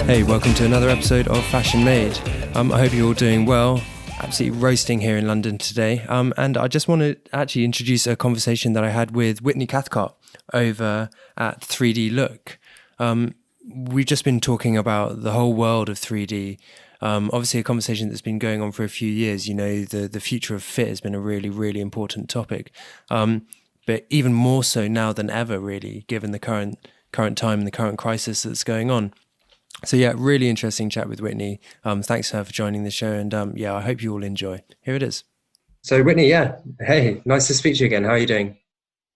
Hey, welcome to another episode of Fashion Made. I hope you're all doing well. Absolutely roasting here in London today. And I just want to actually introduce a conversation that I had with Whitney Cathcart over at 3D Look. We've just been talking about the whole world of 3D. Obviously a conversation that's been going on for a few years. You know, the future of fit has been a really, really important topic. But even more so now than ever, really, given the current time and the current crisis that's going on. So yeah, really interesting chat with Whitney. Thanks to her for joining the show, and I hope you all enjoy. Here it is. So Whitney, hey, nice to speak to you again. How are you doing?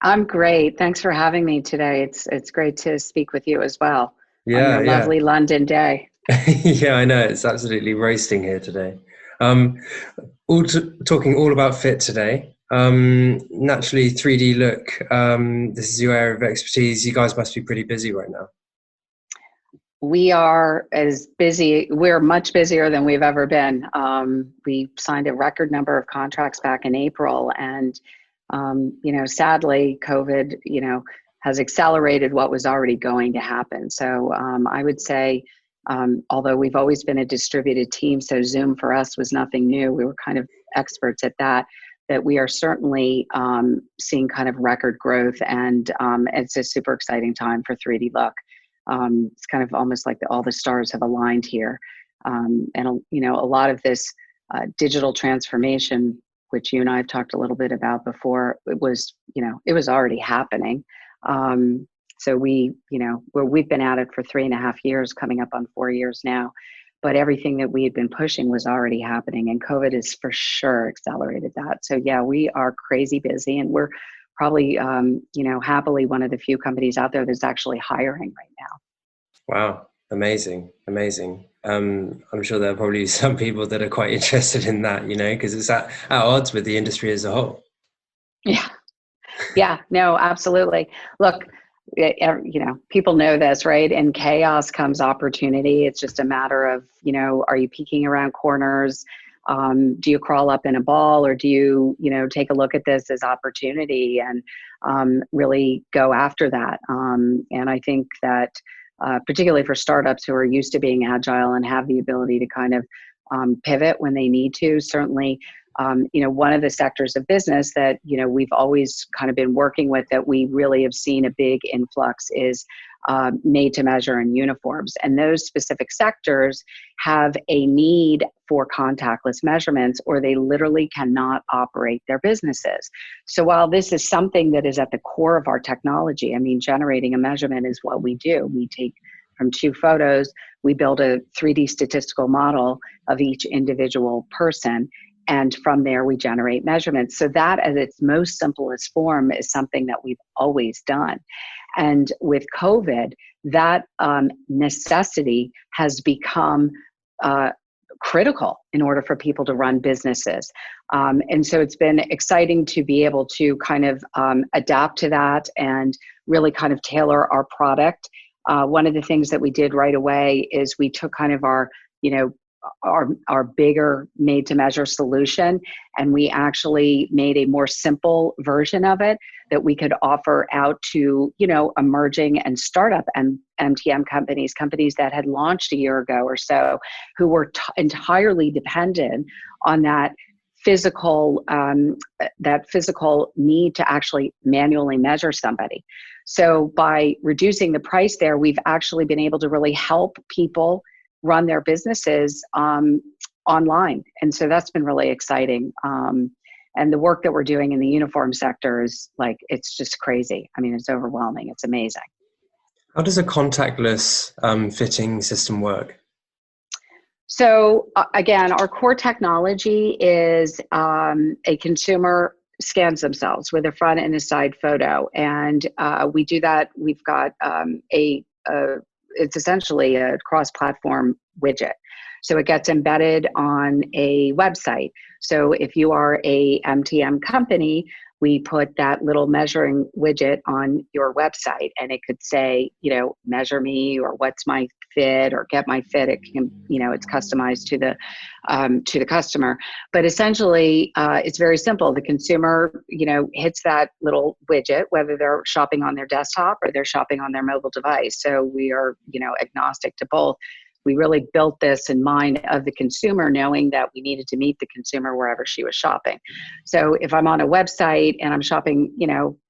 I'm great. Thanks for having me today. It's great to speak with you as well on your lovely London day. Yeah, I know, it's absolutely roasting here today. Talking all about fit today. Naturally, 3D Look. This is your area of expertise. You guys must be pretty busy right now. We are as busy. We're much busier than we've ever been. We signed a record number of contracts back in April, and sadly, COVID, has accelerated what was already going to happen. So I would say, although we've always been a distributed team, so Zoom for us was nothing new. We were kind of experts at that we are certainly seeing kind of record growth, and it's a super exciting time for 3D Look. It's kind of almost like all the stars have aligned here. And a lot of this digital transformation, which you and I have talked a little bit about before, it was already happening. So we've been at it for 3.5 years, coming up on 4 years now, but everything that we had been pushing was already happening, and COVID has for sure accelerated that. So yeah, we are crazy busy, and we're probably, happily one of the few companies out there that's actually hiring right now. Wow. Amazing. I'm sure there are probably some people that are quite interested in that, because it's at odds with the industry as a whole. Yeah, no, absolutely. Look, people know this, right? In chaos comes opportunity. It's just a matter of, are you peeking around corners? Do you crawl up in a ball, or do you, take a look at this as opportunity and really go after that? And I think that particularly for startups who are used to being agile and have the ability to kind of pivot when they need to, certainly, one of the sectors of business that, we've always kind of been working with that we really have seen a big influx is made to measure and uniforms. And those specific sectors have a need for contactless measurements, or they literally cannot operate their businesses. So while this is something that is at the core of our technology, generating a measurement is what we do. We take from 2 photos, we build a 3D statistical model of each individual person, and from there we generate measurements. So that, at its most simplest form, is something that we've always done. And with COVID, that necessity has become critical in order for people to run businesses. And so it's been exciting to be able to kind of adapt to that and really kind of tailor our product. One of the things that we did right away is we took kind of our bigger made to measure solution, and we actually made a more simple version of it that we could offer out to, emerging and startup and MTM companies that had launched a year ago or so, who were entirely dependent on that physical need to actually manually measure somebody. So by reducing the price there, we've actually been able to really help people run their businesses online. And so that's been really exciting. And the work that we're doing in the uniform sector is it's just crazy. It's overwhelming. It's amazing. How does a contactless fitting system work? So again, our core technology is a consumer scans themselves with a front and a side photo. And we do that. We've got it's essentially a cross-platform widget. So it gets embedded on a website. So if you are a MTM company, we put that little measuring widget on your website, and it could say, measure me, or what's my fit, or get my fit. It can, it's customized to the customer. But essentially, it's very simple. The consumer, hits that little widget, whether they're shopping on their desktop or they're shopping on their mobile device. So we are, agnostic to both. we really built this in mind of the consumer, knowing that we needed to meet the consumer wherever she was shopping. So if I'm on a website and I'm shopping,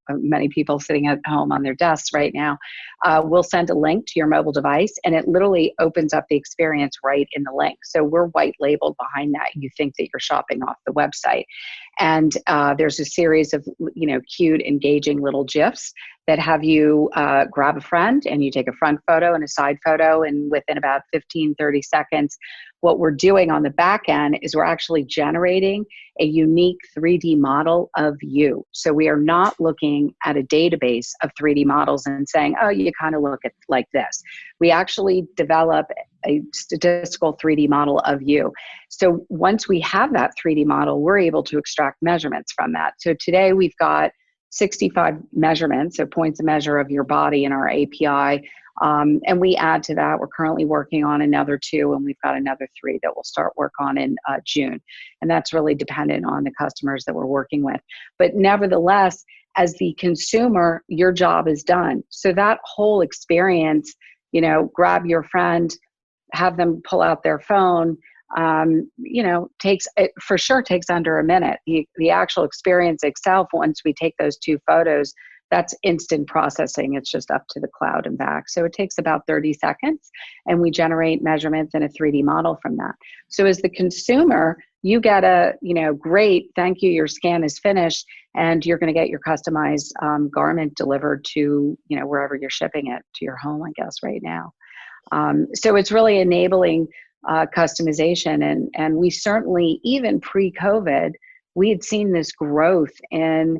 many people sitting at home on their desks right now, we'll send a link to your mobile device, and it literally opens up the experience right in the link. So we're white labeled behind that. You think that you're shopping off the website. And there's a series of, cute, engaging little GIFs that have you grab a friend, and you take a front photo and a side photo, and within about 15-30 seconds, what we're doing on the back end is we're actually generating a unique 3D model of you. So we are not looking at a database of 3D models and saying, oh, you kind of look at like this. We actually develop a statistical 3D model of you. So once we have that 3D model, we're able to extract measurements from that. So today we've got 65 measurements, so points of measure of your body in our API. And we add to that, we're currently working on another 2, and we've got another 3 that we'll start work on in June. And that's really dependent on the customers that we're working with. But nevertheless, as the consumer, your job is done. So that whole experience, grab your friend, have them pull out their phone, takes under a minute. The actual experience itself, once we take those 2 photos, that's instant processing. It's just up to the cloud and back. So it takes about 30 seconds, and we generate measurements in a 3D model from that. So as the consumer, you get a, great, thank you, your scan is finished, and you're going to get your customized garment delivered to, wherever you're shipping it, to your home, I guess, right now. So it's really enabling customization. And we certainly, even pre-COVID, we had seen this growth in,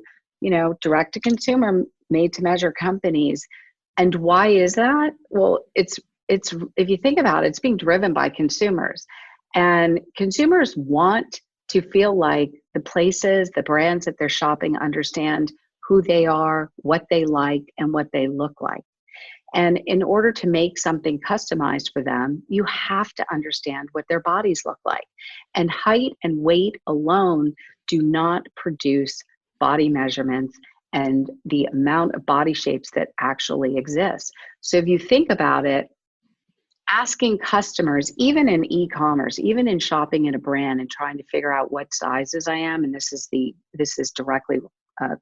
direct to consumer, made to measure companies. And why is that? Well, it's if you think about it, it's being driven by consumers, and consumers want to feel like the places, the brands that they're shopping understand who they are, what they like, and what they look like. And in order to make something customized for them, you have to understand what their bodies look like. And height and weight alone do not produce body measurements and the amount of body shapes that actually exist. So if you think about it, asking customers, even in e-commerce, even in shopping in a brand and trying to figure out what sizes I am, and this is directly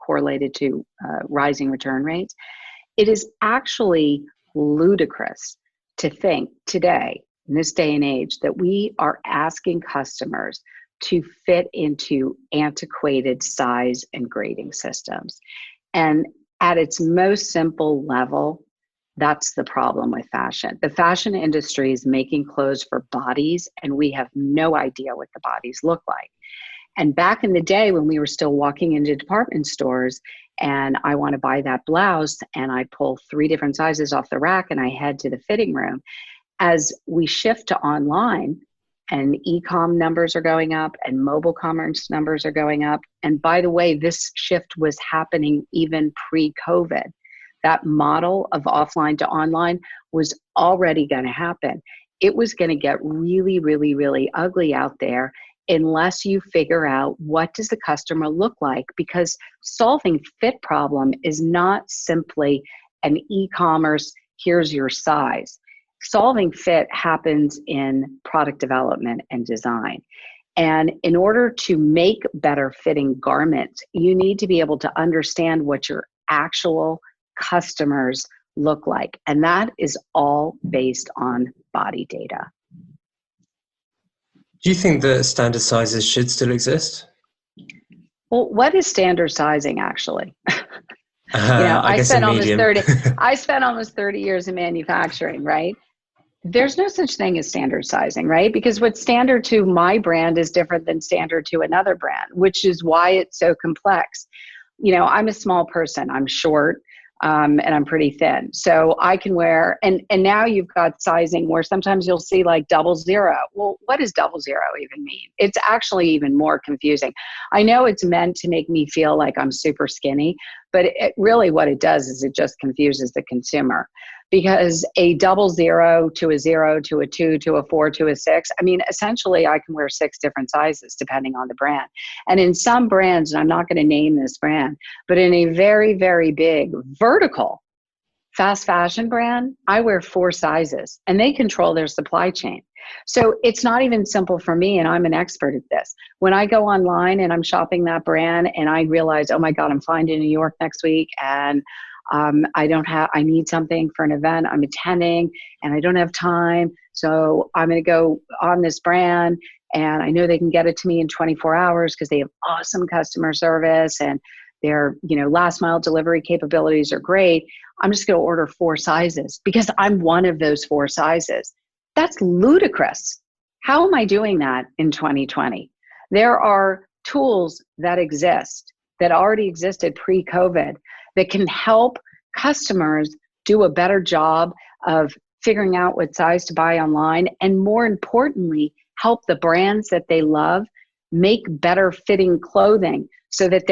correlated to rising return rates, it is actually ludicrous to think today, in this day and age, that we are asking customers to fit into antiquated size and grading systems. And at its most simple level, that's the problem with fashion. The fashion industry is making clothes for bodies, and we have no idea what the bodies look like. And back in the day when we were still walking into department stores and I want to buy that blouse, and I pull 3 different sizes off the rack and I head to the fitting room, as we shift to online and e-com numbers are going up and mobile commerce numbers are going up. And by the way, this shift was happening even pre-COVID. That model of offline to online was already going to happen. It was going to get really, really, really ugly out there unless you figure out what does the customer look like, because solving fit problem is not simply an e-commerce, here's your size. Solving fit happens in product development and design. And in order to make better fitting garments, you need to be able to understand what your actual customers look like. And that is all based on body data. Do you think that standard sizes should still exist? Well, what is standard sizing actually? I guess spent a medium. I spent almost 30 years in manufacturing, right? There's no such thing as standard sizing, right? Because what's standard to my brand is different than standard to another brand, which is why it's so complex. I'm a small person, I'm short, and I'm pretty thin. So I can wear, and now you've got sizing where sometimes you'll see like 00. Well, what does 00 even mean? It's actually even more confusing. I know it's meant to make me feel like I'm super skinny, but really what it does is it just confuses the consumer. Because a 00 to a 0 to a 2 to a 4 to a 6, I mean, essentially I can wear 6 different sizes depending on the brand. And in some brands, and I'm not going to name this brand, but in a very, very big vertical fast fashion brand, I wear 4 sizes and they control their supply chain. So it's not even simple for me, and I'm an expert at this. When I go online and I'm shopping that brand and I realize, oh my God, I'm flying to New York next week and I need something for an event I'm attending and I don't have time. So I'm going to go on this brand and I know they can get it to me in 24 hours because they have awesome customer service and their, last mile delivery capabilities are great. I'm just going to order 4 sizes because I'm one of those 4 sizes. That's ludicrous. How am I doing that in 2020? There are tools that exist that already existed pre-COVID that can help customers do a better job of figuring out what size to buy online, and more importantly, help the brands that they love make better fitting clothing so that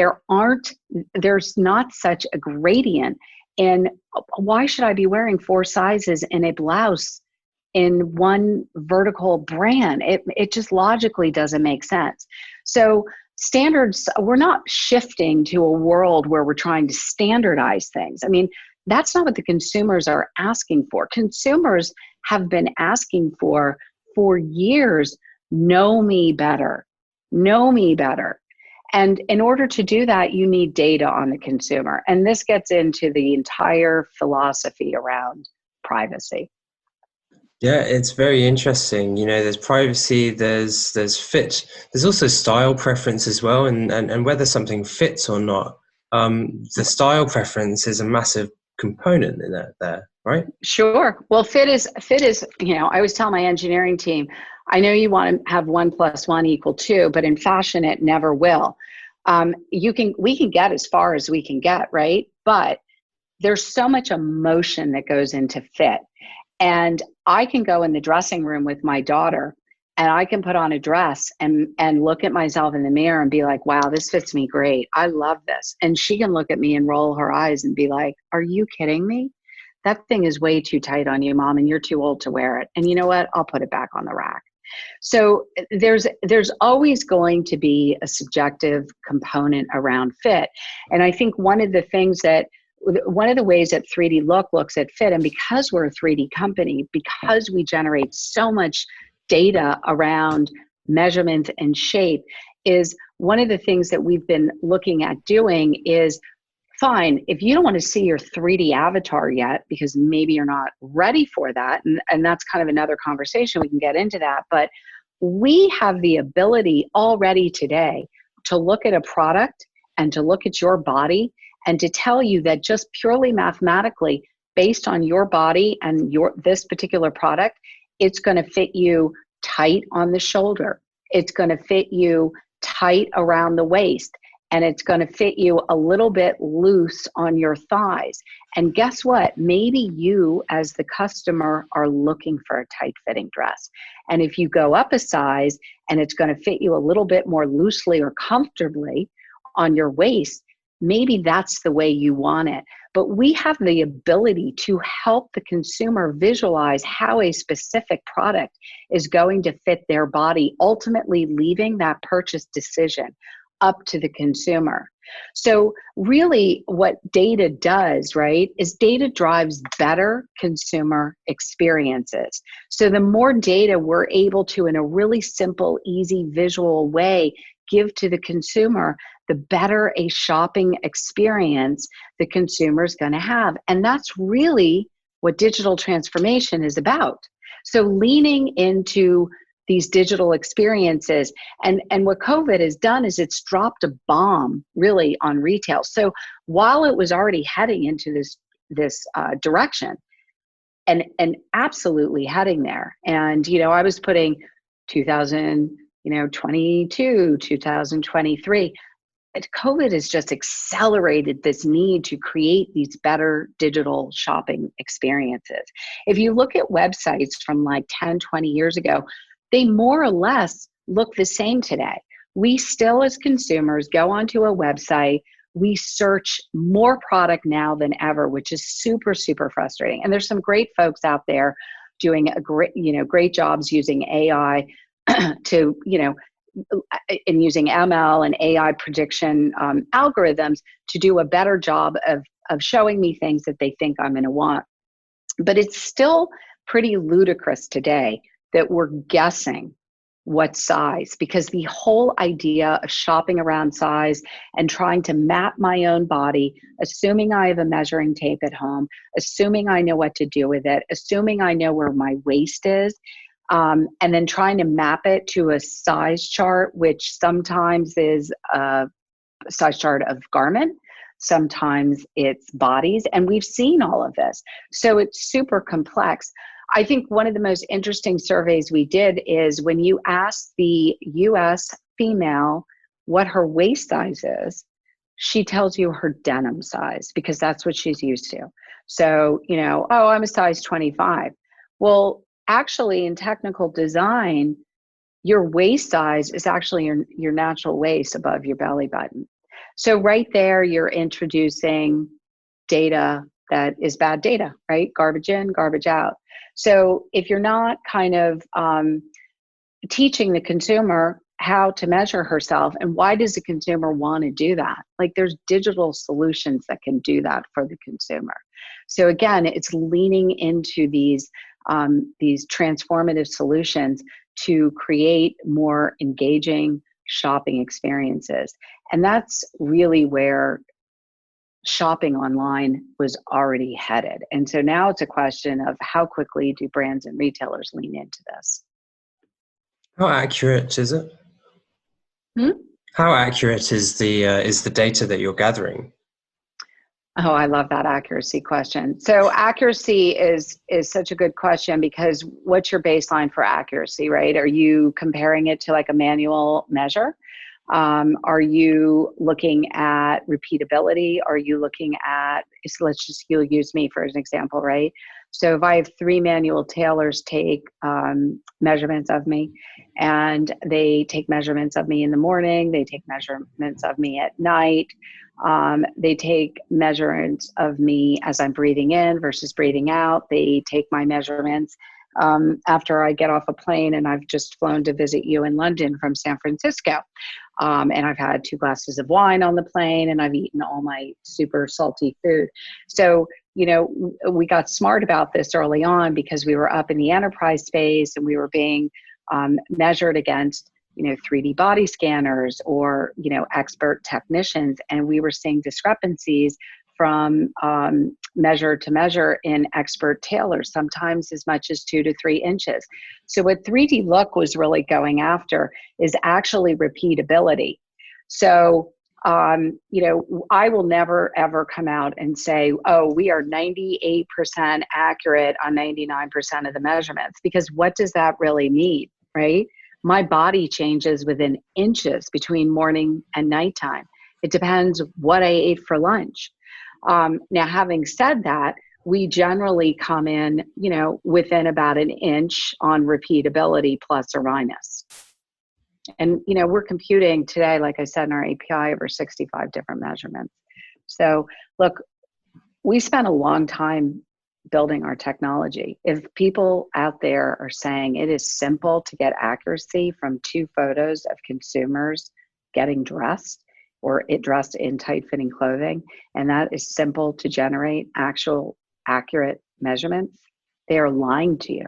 there's not such a gradient. And why should I be wearing 4 sizes in a blouse in one vertical brand? It just logically doesn't make sense. So standards, we're not shifting to a world where we're trying to standardize things. I mean, that's not what the consumers are asking for. Consumers have been asking for years, know me better, know me better. And in order to do that, you need data on the consumer. And this gets into the entire philosophy around privacy. Yeah, it's very interesting. There's privacy, there's fit, there's also style preference as well, and whether something fits or not. The style preference is a massive component in that there, right? Sure. Well, fit is, I always tell my engineering team, I know you want to have 1 + 1 = 2, but in fashion, it never will. We can get as far as we can get, right? But there's so much emotion that goes into fit. And I can go in the dressing room with my daughter and I can put on a dress and look at myself in the mirror and be like, wow, this fits me great. I love this. And she can look at me and roll her eyes and be like, are you kidding me? That thing is way too tight on you, Mom, and you're too old to wear it. And you know what? I'll put it back on the rack. So there's always going to be a subjective component around fit. And I think one of the ways that 3D looks at fit, and because we're a 3D company, because we generate so much data around measurement and shape, is one of the things that we've been looking at doing is, fine, if you don't want to see your 3D avatar yet, because maybe you're not ready for that, and that's kind of another conversation, we can get into that, but we have the ability already today to look at a product and to look at your body and to tell you that just purely mathematically, based on your body and this particular product, it's going to fit you tight on the shoulder. It's going to fit you tight around the waist. And it's going to fit you a little bit loose on your thighs. And guess what? Maybe you, as the customer, are looking for a tight-fitting dress. And if you go up a size and it's going to fit you a little bit more loosely or comfortably on your waist, maybe that's the way you want it. But we have the ability to help the consumer visualize how a specific product is going to fit their body, ultimately leaving that purchase decision up to the consumer. So really what data does, right, is data drives better consumer experiences. So the more data we're able to, in a really simple, easy, visual way, give to the consumer, the better a shopping experience the consumer is going to have. And that's really what digital transformation is about. So leaning into these digital experiences, and what COVID has done is it's dropped a bomb really on retail. So while it was already heading into this direction, and absolutely heading there, and I was putting 2022, 2023. COVID has just accelerated this need to create these better digital shopping experiences. If you look at websites from like 10, 20 years ago, they more or less look the same today. We still, as consumers, go onto a website, we search more product now than ever, which is super, super frustrating. And there's some great folks out there doing great jobs using AI to, and using ML and AI prediction algorithms to do a better job of of showing me things that they think I'm going to want. But it's still pretty ludicrous today that we're guessing what size, because the whole idea of shopping around size and trying to map my own body, assuming I have a measuring tape at home, assuming I know what to do with it, assuming I know where my waist is, and then trying to map it to a size chart, which sometimes is a size chart of garment, sometimes it's bodies, and we've seen all of this. So it's super complex. I think one of the most interesting surveys we did is when you ask the US female what her waist size is, she tells you her denim size because that's what she's used to. So, oh, I'm a size 25. Well, actually, in technical design, your waist size is actually your natural waist above your belly button. So right there, you're introducing data that is bad data, right? Garbage in, garbage out. So if you're not kind of teaching the consumer how to measure herself, and why does the consumer want to do that? Like, there's digital solutions that can do that for the consumer. So again, it's leaning into these transformative solutions to create more engaging shopping experiences. And that's really where shopping online was already headed. And so now it's a question of how quickly do brands and retailers lean into this? How accurate is it? How accurate is the data that you're gathering? Oh, I love that accuracy question. So accuracy is such a good question, because what's your baseline for accuracy, right? Are you comparing it to like a manual measure? Are you looking at repeatability? Are you looking at, so you'll use me for an example, right? So if I have 3 manual tailors take measurements of me, and they take measurements of me in the morning, they take measurements of me at night, they take measurements of me as I'm breathing in versus breathing out, they take my measurements after I get off a plane, and I've just flown to visit you in London from San Francisco. And I've had 2 glasses of wine on the plane, and I've eaten all my super salty food. So, we got smart about this early on because we were up in the enterprise space, and we were being measured against, 3D body scanners or, expert technicians. And we were seeing discrepancies from measure to measure in expert tailors, sometimes as much as 2 to 3 inches. So what 3D Look was really going after is actually repeatability. So, I will never, ever come out and say, oh, we are 98% accurate on 99% of the measurements, because what does that really mean, right? My body changes within inches between morning and nighttime. It depends what I ate for lunch. Now, having said that, we generally come in, within about an inch on repeatability, plus or minus. And, we're computing today, like I said, in our API, over 65 different measurements. So look, we spent a long time building our technology. If people out there are saying it is simple to get accuracy from 2 photos of consumers getting dressed, or it dressed in tight-fitting clothing, and that is simple to generate actual accurate measurements, they are lying to you.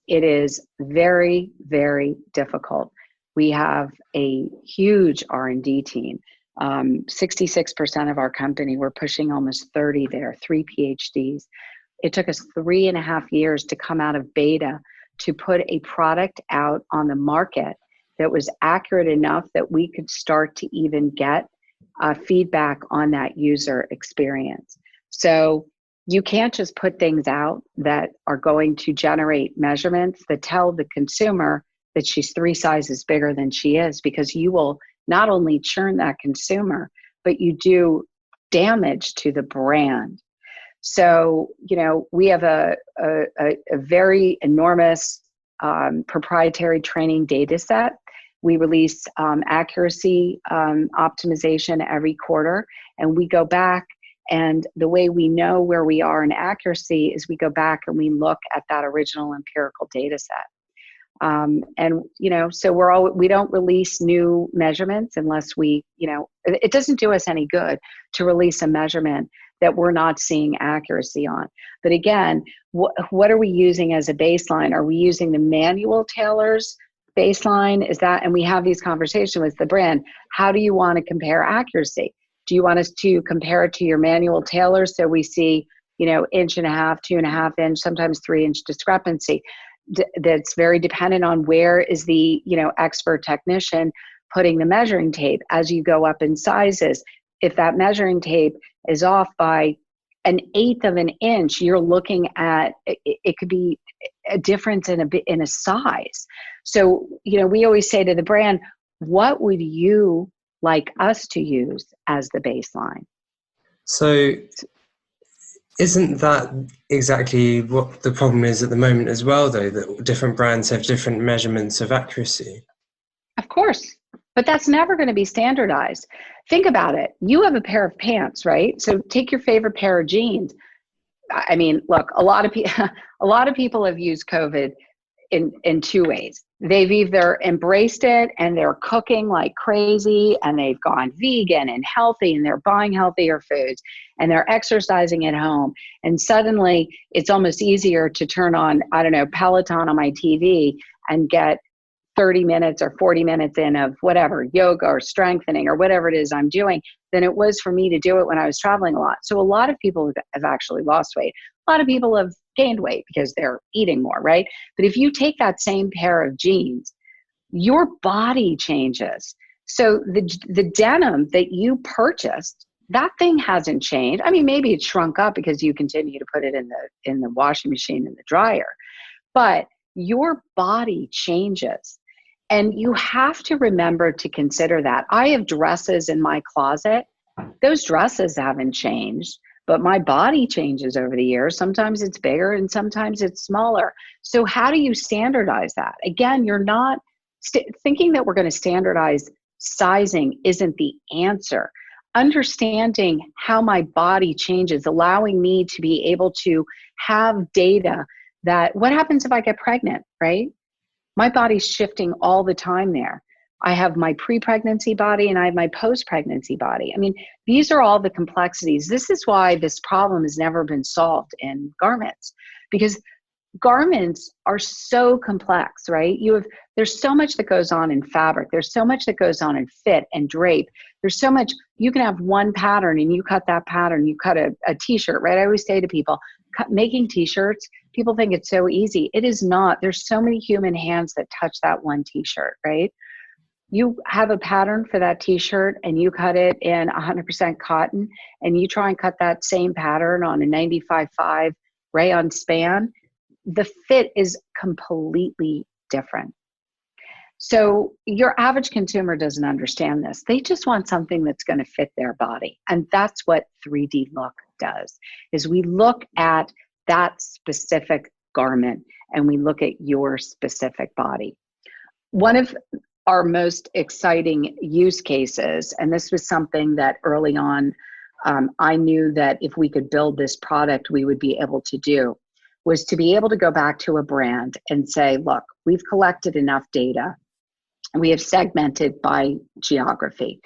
It is very, very difficult. We have a huge R&D team. 66% of our company, we're pushing almost 30 there, 3 PhDs. It took us 3.5 years to come out of beta to put a product out on the market that was accurate enough that we could start to even get feedback on that user experience. So you can't just put things out that are going to generate measurements that tell the consumer that she's 3 sizes bigger than she is, because you will not only churn that consumer, but you do damage to the brand. So, we have a very enormous proprietary training data set. We release accuracy optimization every quarter, and we go back, and the way we know where we are in accuracy is we go back and we look at that original empirical data set. So we don't release new measurements unless it doesn't do us any good to release a measurement that we're not seeing accuracy on. But again, what are we using as a baseline? Are we using the manual tailors baseline? Is that, and we have these conversations with the brand, how do you want to compare accuracy? Do you want us to compare it to your manual tailors so we see, 1.5 inch, 2.5 inch, sometimes 3 inch discrepancy? That's very dependent on where is the, expert technician putting the measuring tape as you go up in sizes. If that measuring tape is off by 1/8 of an inch, you're looking at, it could be a difference in a size. So, we always say to the brand, what would you like us to use as the baseline? So isn't that exactly what the problem is at the moment as well, though, that different brands have different measurements of accuracy? Of course, but that's never going to be standardized. Think about it. You have a pair of pants, right? So take your favorite pair of jeans. I mean, look, a lot of people have used COVID in two ways. They've either embraced it and they're cooking like crazy and they've gone vegan and healthy and they're buying healthier foods and they're exercising at home. And suddenly it's almost easier to turn on, I don't know, Peloton on my TV and get 30 minutes or 40 minutes in of whatever, yoga or strengthening or whatever it is I'm doing, than it was for me to do it when I was traveling a lot. So a lot of people have actually lost weight. A lot of people have gained weight because they're eating more, right? But if you take that same pair of jeans, your body changes. So the denim that you purchased, that thing hasn't changed. I mean, maybe it's shrunk up because you continue to put it in the washing machine and the dryer, but your body changes. And you have to remember to consider that. I have dresses in my closet. Those dresses haven't changed, but my body changes over the years. Sometimes it's bigger and sometimes it's smaller. So how do you standardize that? Again, you're not thinking that we're going to standardize sizing isn't the answer. Understanding how my body changes, allowing me to be able to have data that what happens if I get pregnant, right? My body's shifting all the time there. I have my pre-pregnancy body and I have my post-pregnancy body. I mean, these are all the complexities. This is why this problem has never been solved in garments, because garments are so complex, right? There's so much that goes on in fabric. There's so much that goes on in fit and drape. There's so much, you can have one pattern and you cut that pattern, you cut a t-shirt, right? I always say to people, making t-shirts, people think it's so easy. It is not. There's so many human hands that touch that one t-shirt, right? You have a pattern for that t-shirt and you cut it in 100% cotton and you try and cut that same pattern on a 95.5 rayon span, the fit is completely different. So your average consumer doesn't understand this. They just want something that's going to fit their body. And that's what 3D Look does, is we look at that specific garment and we look at your specific body. One of our most exciting use cases, and this was something that early on I knew that if we could build this product, we would be able to do, was to be able to go back to a brand and say, look, we've collected enough data. We have segmented by geography.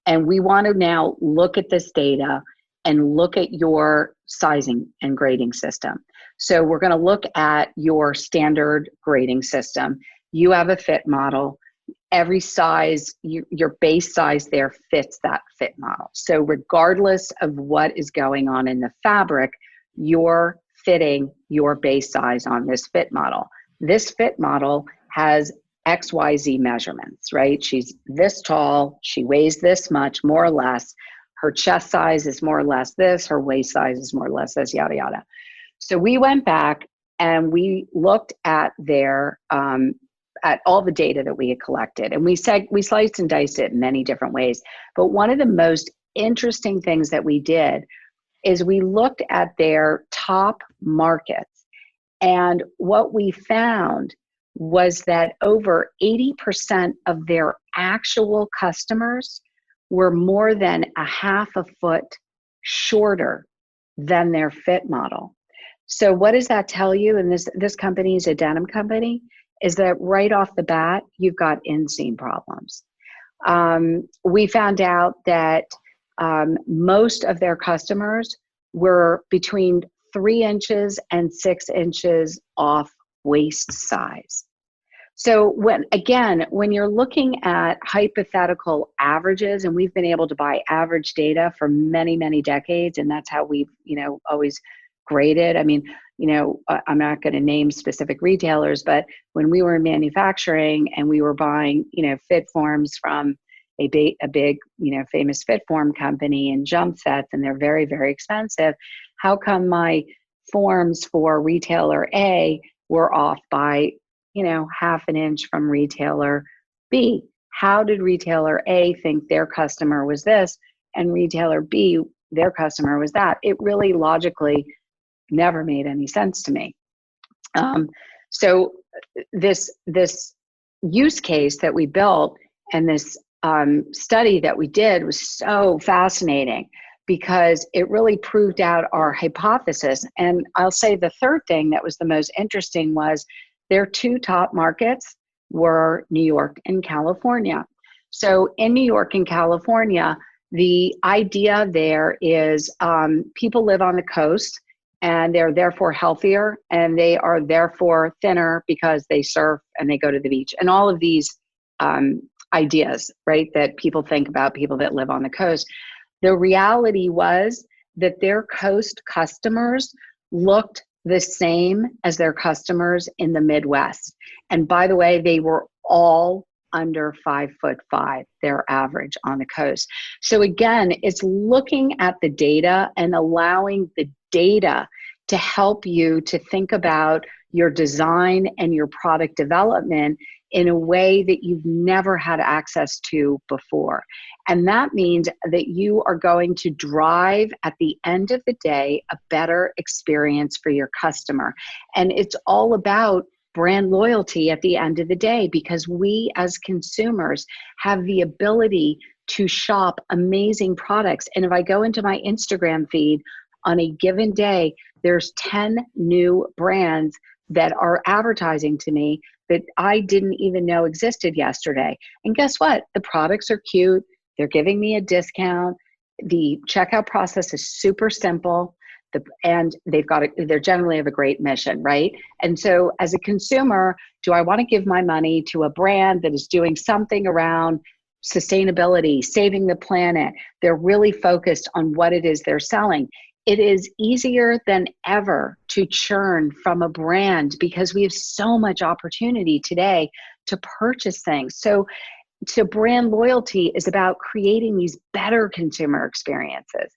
And we want to now look at this data and look at your sizing and grading system. So we're going to look at your standard grading system. You have a fit model. Every size, your base size there fits that fit model. So regardless of what is going on in the fabric, you're fitting your base size on this fit model. This fit model has XYZ measurements, right? She's this tall, she weighs this much, more or less. Her chest size is more or less this, her waist size is more or less this, yada, yada. So we went back and we looked at at all the data that we had collected. And we sliced and diced it in many different ways. But one of the most interesting things that we did is we looked at their top markets. And what we found was that over 80% of their actual customers were more than a half a foot shorter than their fit model. So what does that tell you? And this company is a denim company, is that right off the bat, you've got inseam problems. We found out that most of their customers were between 3 inches and 6 inches off waist size. So when you're looking at hypothetical averages, and we've been able to buy average data for many, many decades, and that's how we've, always graded. I mean, I'm not going to name specific retailers, but when we were in manufacturing and we were buying, fit forms from a big, famous fit form company and jump sets, and they're very, very expensive. How come my forms for retailer A were off by, half an inch from retailer B? How did retailer A think their customer was this and retailer B, their customer was that? It really logically never made any sense to me. So this use case that we built and this study that we did was so fascinating because it really proved out our hypothesis. And I'll say the third thing that was the most interesting was their two top markets were New York and California. So in New York and California, the idea there is people live on the coast and they're therefore healthier and they are therefore thinner because they surf and they go to the beach and all of these ideas, right, that people think about people that live on the coast. The reality was that their coast customers looked the same as their customers in the Midwest. And by the way, they were all under 5'5", their average on the coast. So again, it's looking at the data and allowing the data to help you to think about your design and your product development in a way that you've never had access to before. And that means that you are going to drive, at the end of the day, a better experience for your customer. And it's all about brand loyalty at the end of the day, because we as consumers have the ability to shop amazing products. And if I go into my Instagram feed on a given day, there's 10 new brands that are advertising to me that I didn't even know existed yesterday. And guess what? The products are cute. They're giving me a discount. The checkout process is super simple. And they're generally have a great mission, right? And so as a consumer, do I want to give my money to a brand that is doing something around sustainability, saving the planet? They're really focused on what it is they're selling. It is easier than ever to churn from a brand because we have so much opportunity today to purchase things. So brand loyalty is about creating these better consumer experiences.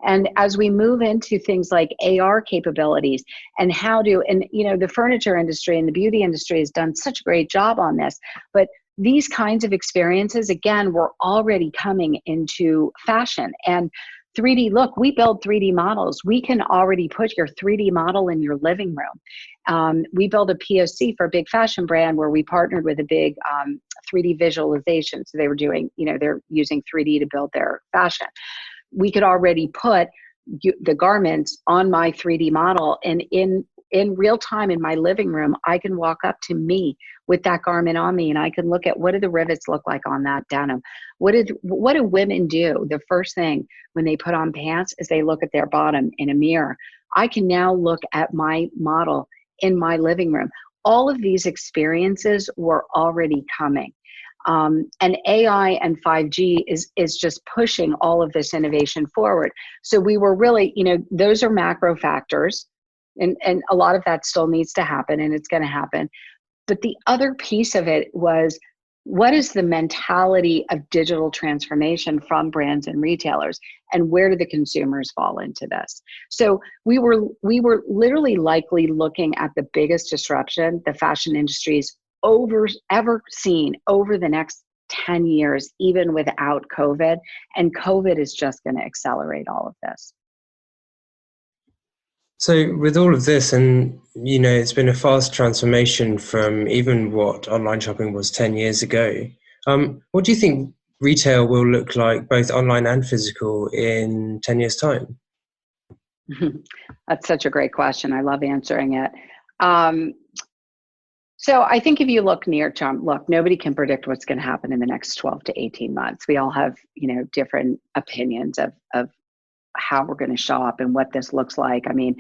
And as we move into things like AR capabilities and the furniture industry and the beauty industry has done such a great job on this, but these kinds of experiences, again, were already coming into fashion. And 3D, look, we build 3D models. We can already put your 3D model in your living room. We built a POC for a big fashion brand where we partnered with a big 3D visualization. So they were doing, they're using 3D to build their fashion. We could already put the garments on my 3D model, and in real time in my living room, I can walk up to me with that garment on me and I can look at what do the rivets look like on that denim. What do women do? The first thing when they put on pants is they look at their bottom in a mirror. I can now look at my model in my living room. All of these experiences were already coming. And AI and 5G is just pushing all of this innovation forward. So we were really, those are macro factors. And a lot of that still needs to happen, and it's going to happen. But the other piece of it was, what is the mentality of digital transformation from brands and retailers, and where do the consumers fall into this? So we were literally likely looking at the biggest disruption the fashion industry's ever seen over the next 10 years, even without COVID. And COVID is just going to accelerate all of this. So with all of this, and it's been a fast transformation from even what online shopping was 10 years ago. What do you think retail will look like, both online and physical, in 10 years' time? That's such a great question. I love answering it. So I think if you look near term, nobody can predict what's going to happen in the next 12 to 18 months. We all have, different opinions of how we're going to shop and what this looks like. I mean,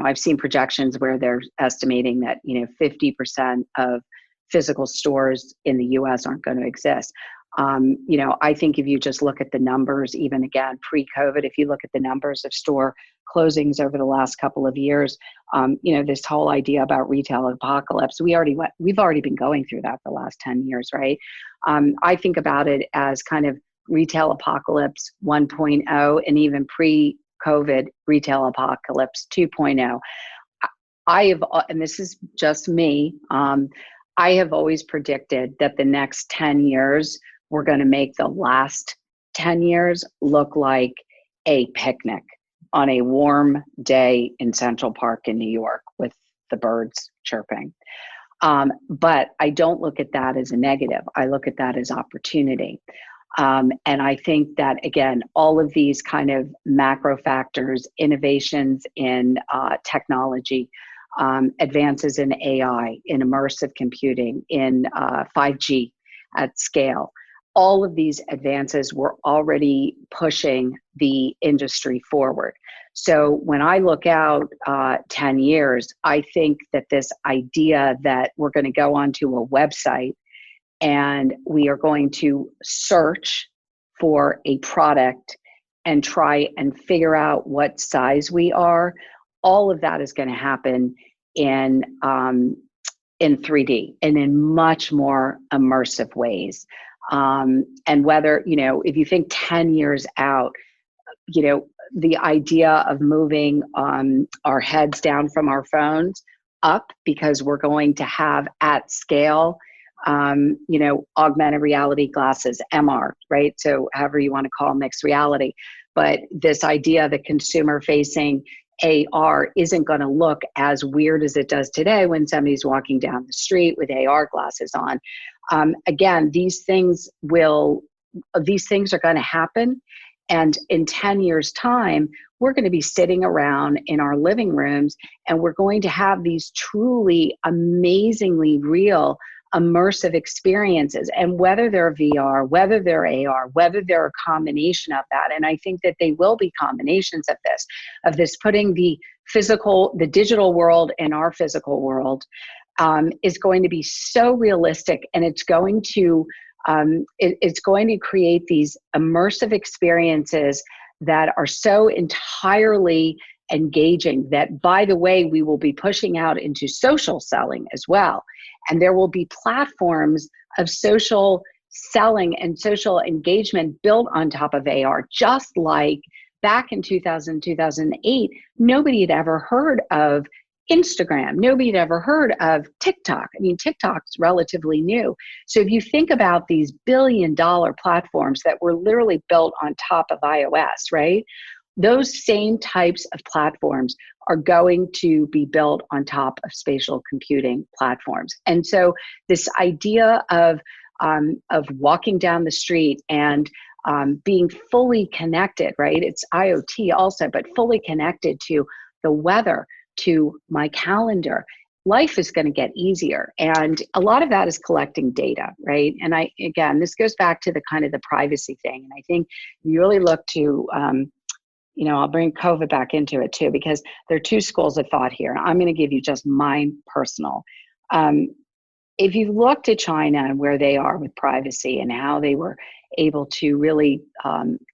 I've seen projections where they're estimating that, 50% of physical stores in the US aren't going to exist. I think if you just look at the numbers, even again, pre-COVID, if you look at the numbers of store closings over the last couple of years, this whole idea about retail apocalypse, we've already been going through that the last 10 years, right? I think about it as kind of retail apocalypse 1.0 and even pre-COVID retail apocalypse 2.0. And this is just me, I have always predicted that the next 10 years, we're going to make the last 10 years look like a picnic on a warm day in Central Park in New York with the birds chirping. But I don't look at that as a negative. I look at that as opportunity. And I think that, again, all of these kind of macro factors, innovations in technology, advances in AI, in immersive computing, in 5G at scale, all of these advances were already pushing the industry forward. So when I look out 10 years, I think that this idea that we're going to go onto a website and we are going to search for a product and try and figure out what size we are, all of that is going to happen in 3D and in much more immersive ways. And whether, if you think 10 years out, the idea of moving our heads down from our phones up because we're going to have at scale, augmented reality glasses, MR, right? So however you want to call mixed reality. But this idea that consumer facing AR isn't going to look as weird as it does today when somebody's walking down the street with AR glasses on. Again, these things are going to happen. And in 10 years' time, we're going to be sitting around in our living rooms and we're going to have these truly amazingly real immersive experiences. And whether they're VR, whether they're AR, whether they're a combination of that, and I think that they will be combinations of this putting the digital world in our physical world, is going to be so realistic, and it's going to create these immersive experiences that are so entirely engaging that, by the way, we will be pushing out into social selling as well. And there will be platforms of social selling and social engagement built on top of AR, just like back in 2008, nobody had ever heard of Instagram. Nobody had ever heard of TikTok. I mean, TikTok's relatively new. So if you think about these billion-dollar platforms that were literally built on top of iOS, right? Those same types of platforms are going to be built on top of spatial computing platforms. And so this idea of walking down the street and being fully connected, right? It's IoT also, but fully connected to the weather, to my calendar. Life is going to get easier. And a lot of that is collecting data, right? And again, this goes back to the kind of the privacy thing. And I think you really look to, I'll bring COVID back into it too, because there are two schools of thought here. I'm going to give you just mine personal. If you looked at China and where they are with privacy and how they were able to really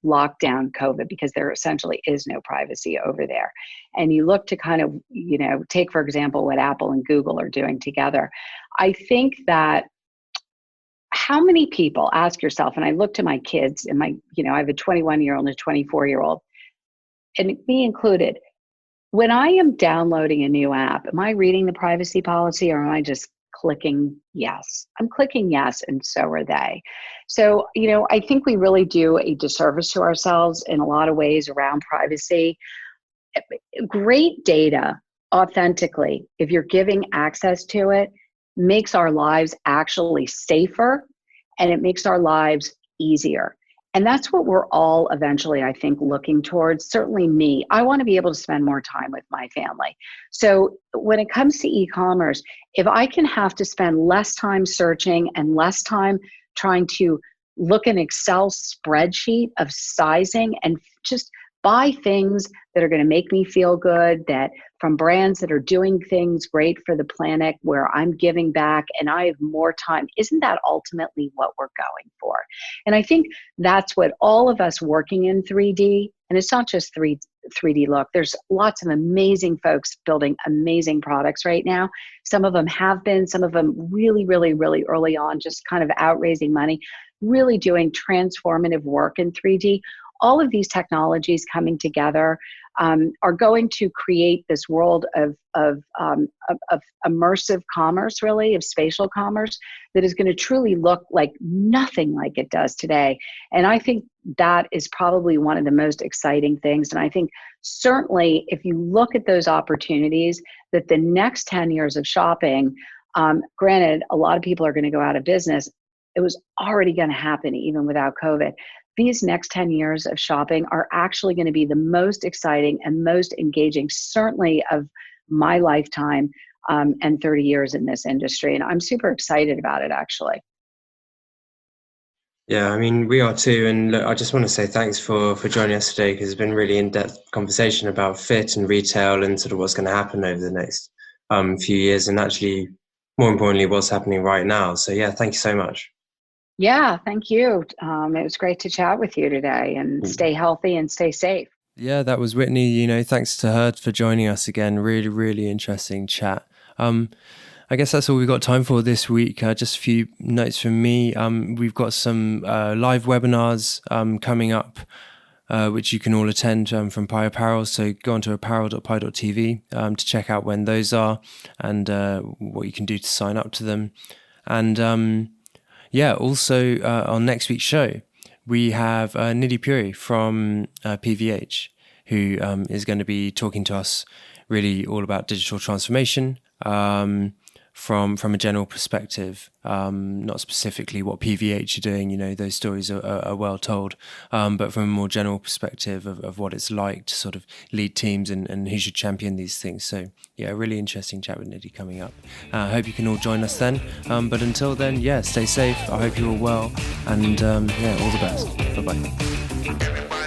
lock down COVID, because there essentially is no privacy over there. And you look to kind of, take, for example, what Apple and Google are doing together. I think that how many people, ask yourself, and I look to my kids and I have a 21-year-old and a 24-year-old, and me included, when I am downloading a new app, am I reading the privacy policy or am I just clicking yes? I'm clicking yes, and so are they. So, I think we really do a disservice to ourselves in a lot of ways around privacy. Great data, authentically, if you're giving access to it, makes our lives actually safer, and it makes our lives easier. And that's what we're all eventually, I think, looking towards. Certainly me, I want to be able to spend more time with my family. So when it comes to e-commerce, if I can have to spend less time searching and less time trying to look an Excel spreadsheet of sizing and just buy things that are going to make me feel good, that from brands that are doing things great for the planet, where I'm giving back and I have more time. Isn't that ultimately what we're going for? And I think that's what all of us working in 3D, and it's not just 3D look, there's lots of amazing folks building amazing products right now. Some of them have been, some of them really, really, really early on, just kind of out raising money, really doing transformative work in 3D. All of these technologies coming together are going to create this world of immersive commerce, really, of spatial commerce, that is going to truly look like nothing like it does today. And I think that is probably one of the most exciting things. And I think certainly if you look at those opportunities, that the next 10 years of shopping, granted, a lot of people are going to go out of business. It was already going to happen even without COVID. These next 10 years of shopping are actually going to be the most exciting and most engaging, certainly of my lifetime, and 30 years in this industry. And I'm super excited about it, actually. Yeah, I mean, we are too. And look, I just want to say thanks for joining us today, because it's been really in-depth conversation about fit and retail and sort of what's going to happen over the next few years, and actually, more importantly, what's happening right now. So yeah, thank you so much. Yeah, thank you. It was great to chat with you today, and stay healthy and stay safe. Yeah, that was Whitney. Thanks to her for joining us again. Really, really interesting chat. I guess that's all we've got time for this week. Just a few notes from me. We've got some live webinars coming up, which you can all attend from Pi Apparel. So go on to apparel.pi.tv to check out when those are, and what you can do to sign up to them. And also on next week's show, we have Nidhi Puri from PVH, who is going to be talking to us really all about digital transformation from a general perspective, not specifically what PVH are doing. Those stories are well told, but from a more general perspective of what it's like to sort of lead teams and who should champion these things. So yeah, a really interesting chat with Nidhi coming up. I hope you can all join us then. But until then, stay safe. I hope you're all well, and all the best. Bye-bye.